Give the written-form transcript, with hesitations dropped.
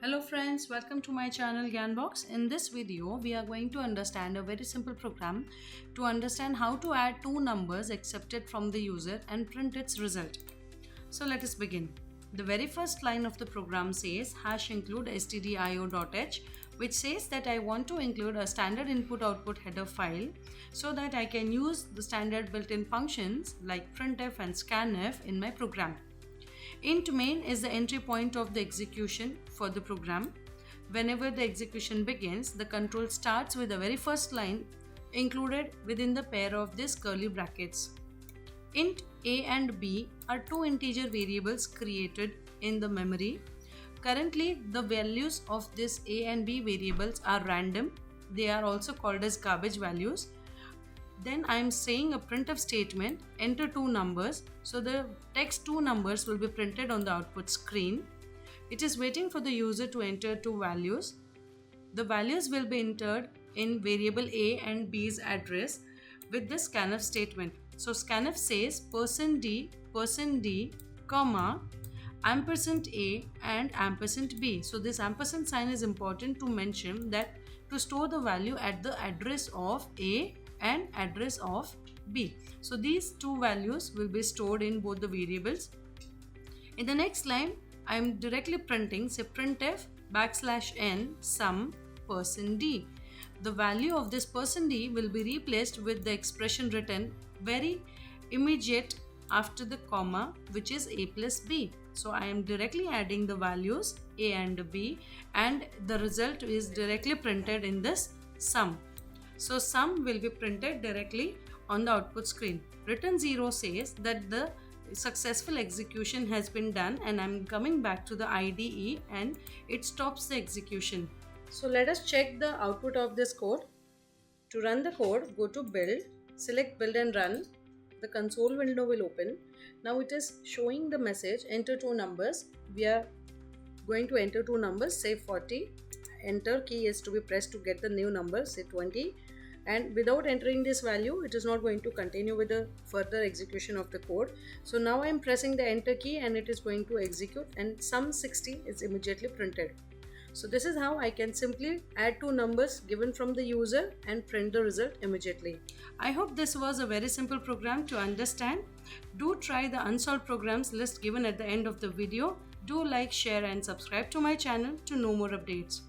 Hello friends, welcome to my channel Gyanbox. In this video, we are going to understand a very simple program to understand how to add two numbers accepted from the user and print its result. So let us begin. The very first line of the program says #include stdio.h, which says that I want to include a standard input-output header file so that I can use the standard built-in functions like printf and scanf in my program. Int main is the entry point of the execution for the program. Whenever the execution begins, the control starts with the very first line included within the pair of these curly brackets. Int a and b are two integer variables created in the memory. Currently, the values of these a and b variables are random. They are also called as garbage values. Then I am saying a printf statement, enter two numbers. So the text two numbers will be printed on the output screen. It is waiting for the user to enter two values. The values will be entered in variable a and b's address with the scanf statement. So scanf says %d, comma, ampersand a and ampersand b. So this ampersand sign is important to mention that to store the value at the address of a and address of b. So these two values will be stored in both the variables. In the next line, I am directly printing say printf \n sum %d. The value of this %d will be replaced with the expression written very immediate after the comma, which is a plus b. So I am directly adding the values a and b, and the result is directly printed in this sum. So sum will be printed directly on the output screen. Return 0 says that the successful execution has been done, and I'm coming back to the IDE and it stops the execution. So let us check the output of this code. To run the code, go to build, select build and run. The console window will open. Now it is showing the message enter two numbers. We are going to enter two numbers, say 40. Enter key is to be pressed to get the new number, say 20, and without entering this value it is not going to continue with the further execution of the code. So now I am pressing the enter key and it is going to execute, and sum 60 is immediately printed. So this is how I can simply add two numbers given from the user and print the result immediately. I hope this was a very simple program to understand. Do try the unsolved programs list given at the end of the video. Do like, share and subscribe to my channel to know more updates.